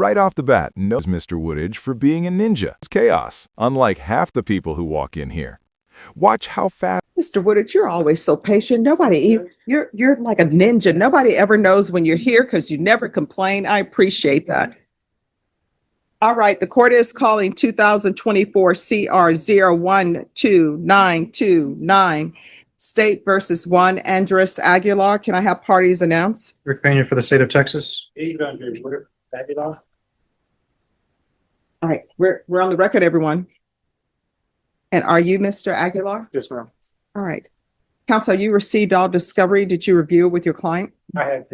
Right off the bat, knows Mr. Woodage for being a ninja. It's chaos, unlike half the people who walk in here. Watch how fast. Mr. Woodage, you're always so patient. You're like a ninja. Nobody ever knows when you're here because you never complain. I appreciate that. All right, the court is calling 2024 CR 012929 State versus one Andress Aguilar. Can I have parties announce? Rick Pena for the state of Texas. All right, we're on the record, everyone. And are you Mr. Aguilar? Yes, ma'am. All right. Counsel, you received all discovery. Did you review it with your client? I have.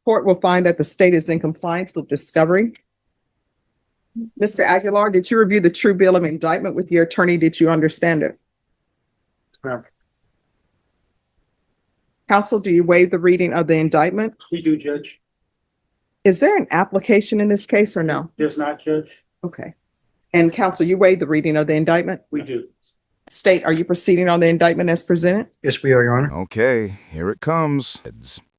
Court will find that the state is in compliance with discovery. Mr. Aguilar, did you review the true bill of indictment with your attorney? Did you understand it? Yes, ma'am. Counsel, do you waive the reading of the indictment? We do, Judge. Is there an application in this case or no? There's not, Judge. Okay. And counsel, you waive the reading of the indictment? We do. State, are you proceeding on the indictment as presented? Yes, we are, Your Honor. Okay, here it comes.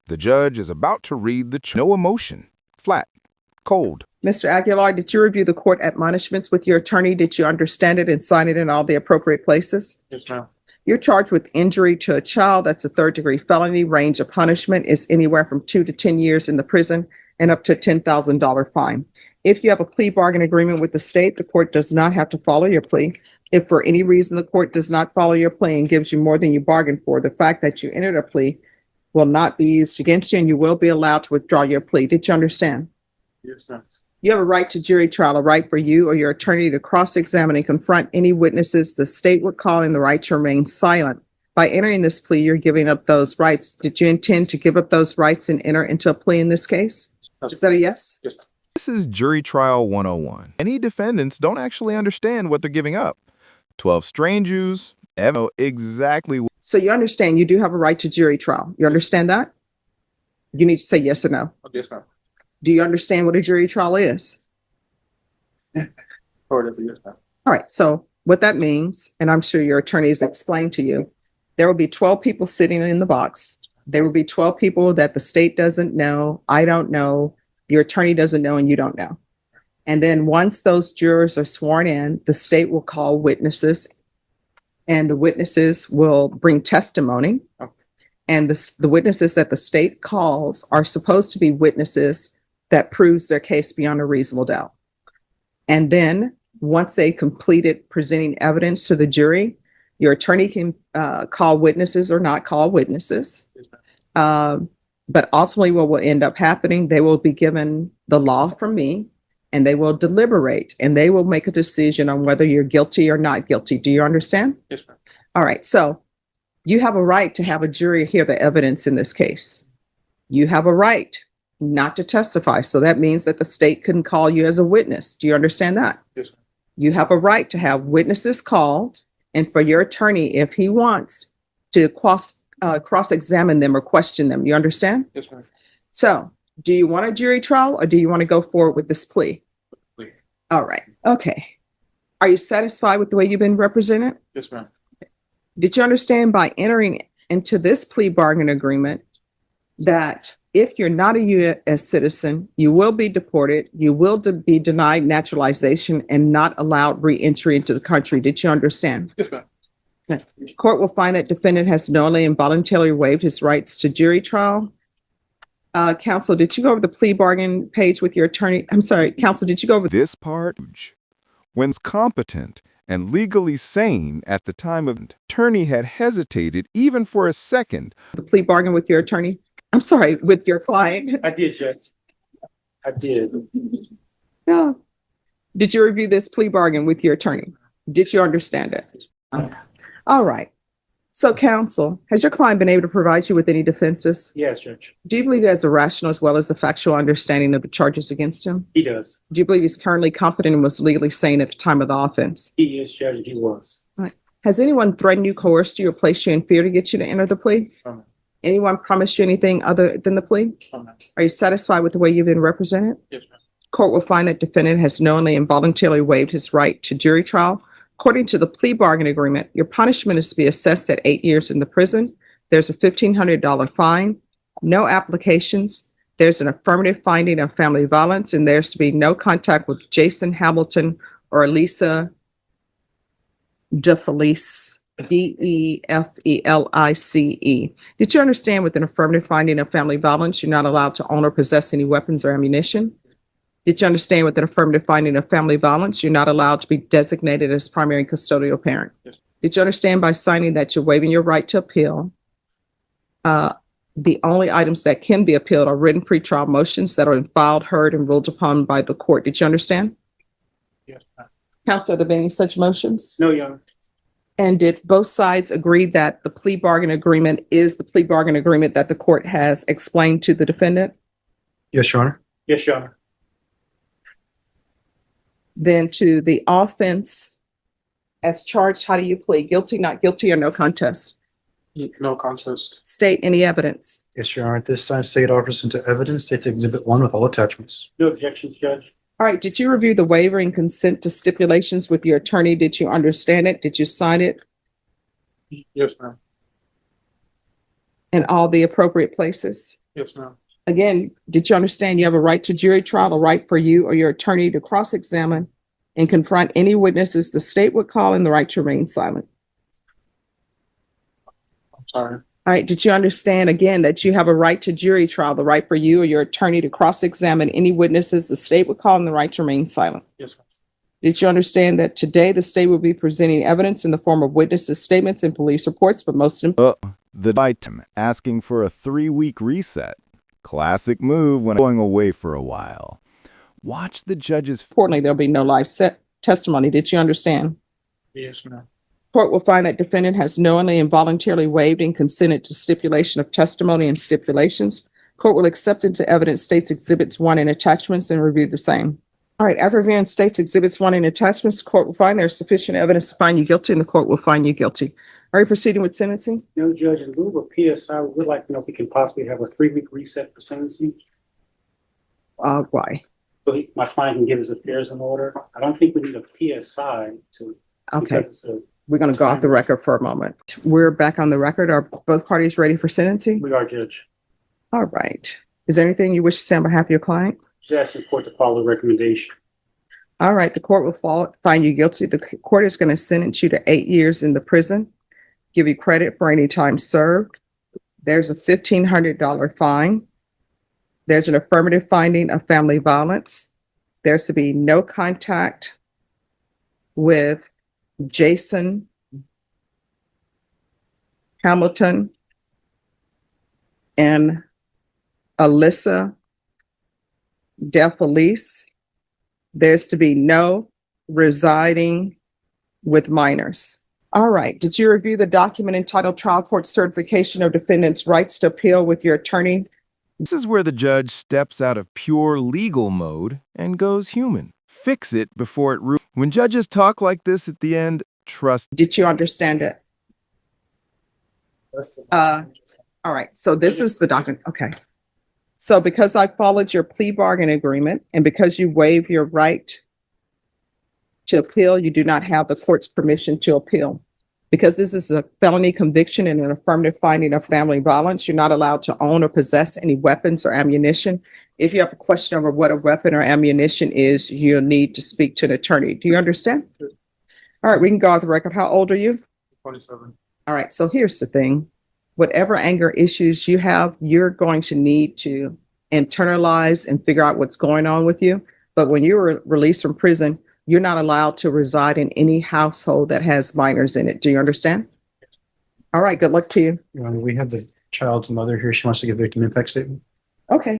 The judge is about to read the no emotion, flat, cold. Mr. Aguilar, did you review the court admonishments with your attorney? Did you understand it and sign it in all the appropriate places? Yes, ma'am. You're charged with injury to a child. That's a third-degree felony. Range of punishment is anywhere from 2 to 10 years in the prison and up to a $10,000 fine. If you have a plea bargain agreement with the state, the court does not have to follow your plea. If for any reason the court does not follow your plea and gives you more than you bargained for, the fact that you entered a plea will not be used against you and you will be allowed to withdraw your plea. Did you understand? Yes, ma'am. You have a right to jury trial, a right for you or your attorney to cross-examine and confront any witnesses the state would call in, the right to remain silent. By entering this plea, you're giving up those rights. Did you intend to give up those rights and enter into a plea in this case? Is that a yes? Yes. This is Jury Trial 101. Any defendants don't actually understand what they're giving up. 12 strangers, know exactly what. So you understand you do have a right to jury trial. You understand that? You need to say yes or no. Yes, ma'am. Do you understand what a jury trial is? Part of it, yes, ma'am. All right. So what that means, and I'm sure your attorney has explained to you, there will be 12 people sitting in the box. There will be 12 people that the state doesn't know, I don't know, your attorney doesn't know, and you don't know. And then once those jurors are sworn in, the state will call witnesses, and the witnesses will bring testimony. And the witnesses that the state calls are supposed to be witnesses that proves their case beyond a reasonable doubt. And then once they completed presenting evidence to the jury, your attorney can call witnesses or not call witnesses. But ultimately what will end up happening, they will be given the law from me and they will deliberate and they will make a decision on whether you're guilty or not guilty. Do you understand? Yes, ma'am. All right. So you have a right to have a jury hear the evidence in this case. You have a right not to testify. So that means that the state couldn't call you as a witness. Do you understand that? Yes, ma'am. You have a right to have witnesses called and for your attorney, if he wants to cross-examine them or question them. You understand? Yes, ma'am. So do you want a jury trial or do you want to go forward with this plea? Plea. All right. Okay. Are you satisfied with the way you've been represented? Yes, ma'am. Did you understand by entering into this plea bargain agreement that if you're not a U.S. citizen, you will be deported, you will be denied naturalization and not allowed re-entry into the country? Did you understand? Yes, ma'am. Okay. Court will find that defendant has knowingly and voluntarily waived his rights to jury trial. Counsel, did you go over the plea bargain page with your attorney? I'm sorry, counsel, did you go over This part, when's competent and legally sane at the time of attorney had hesitated even for a second. the plea bargain with your attorney? I'm sorry, with your client? I did, Judge. I did. No. Did you review this plea bargain with your attorney? Did you understand it? All right. So counsel, has your client been able to provide you with any defenses? Yes, Judge. Do you believe he has a rational as well as a factual understanding of the charges against him? He does. Do you believe he's currently competent and was legally sane at the time of the offense? He is, Judge. He was. Has anyone threatened you, coerced you, or placed you in fear to get you to enter the plea? Amen. Anyone promised you anything other than the plea? Amen. Are you satisfied with the way you've been represented? Yes, ma'am. Court will find that defendant has knowingly and voluntarily waived his right to jury trial. According to the plea bargain agreement, your punishment is to be assessed at 8 years in the prison. There's a $1,500 fine, no applications, There's an affirmative finding of family violence, and there's to be no contact with Jason Hamilton or Lisa DeFelice, DeFelice. Did you understand with an affirmative finding of family violence, you're not allowed to own or possess any weapons or ammunition? Did you understand with an affirmative finding of family violence, you're not allowed to be designated as primary custodial parent? Yes. Did you understand by signing that you're waiving your right to appeal? The only items that can be appealed are written pretrial motions that are filed, heard, and ruled upon by the court. Did you understand? Yes, ma'am. Counsel, are there been any such motions? No, Your Honor. And did both sides agree that the plea bargain agreement is the plea bargain agreement that the court has explained to the defendant? Yes, Your Honor. Yes, Your Honor. Then to the offense as charged, how do you plead? Guilty, not guilty, or no contest? No contest. State any evidence. Yes, Your Honor. At this time, state offers into evidence, State Exhibit 1 with all attachments. No objections, Judge. All right, did you review the waiver and consent to stipulations with your attorney? Did you understand it? Did you sign it Yes, ma'am. in all the appropriate places? Yes, ma'am. Again, did you understand you have a right to jury trial, a right for you or your attorney to cross-examine and confront any witnesses the state would call, and the right to remain silent? I'm sorry. All right, did you understand again that you have a right to jury trial, the right for you or your attorney to cross-examine any witnesses the state would call, and the right to remain silent? Yes, ma'am. Did you understand that today the state will be presenting evidence in the form of witnesses' statements and police reports, but most The item asking for a 3-week reset. Classic move when going away for a while. Watch the judge's importantly, there'll be no live testimony? Did you understand? Yes, ma'am. Court will find that defendant has knowingly and voluntarily waived and consented to stipulation of testimony and stipulations. Court will accept into evidence State's Exhibits 1 and attachments and review the same. All right, after reviewing State's Exhibits 1 and attachments, the court will find there's sufficient evidence to find you guilty, and the court will find you guilty. Are you proceeding with sentencing? No, Judge, in lieu of PSI, we would like to know if we can possibly have a 3-week reset for sentencing. Why? So my client can get his affairs in order. I don't think we need a PSI to. Okay, because it's we're going to go off the record for a moment. We're back on the record. Are both parties ready for sentencing? We are, Judge. All right. Is there anything you wish to say on behalf of your client? Just asking the court to follow the recommendation. All right, the court will find you guilty. The court is going to sentence you to 8 years in the prison, give you credit for any time served. There's a $1,500 fine. There's an affirmative finding of family violence. There's to be no contact with Jason Hamilton and Alyssa DeFelice. There's to be no residing with minors. All right. Did you review the document entitled Trial Court Certification of Defendant's Rights to Appeal with your attorney? This is where the judge steps out of pure legal mode and goes human. Fix it before it When judges talk like this at the end, trust. Did you understand it? All right. So this is the document. Okay. So because I followed your plea bargain agreement and because you waive your right to appeal, you do not have the court's permission to appeal. Because this is a felony conviction and an affirmative finding of family violence, you're not allowed to own or possess any weapons or ammunition. If you have a question over what a weapon or ammunition is, you'll need to speak to an attorney. Do you understand? All right, we can go off the record. How old are you? 27. All right, so here's the thing. Whatever anger issues you have, you're going to need to internalize and figure out what's going on with you. But when you were released from prison, you're not allowed to reside in any household that has minors in it. Do you understand? All right, good luck to you. Your Honor, we have the child's mother here. She wants to give victim impact statement. Okay.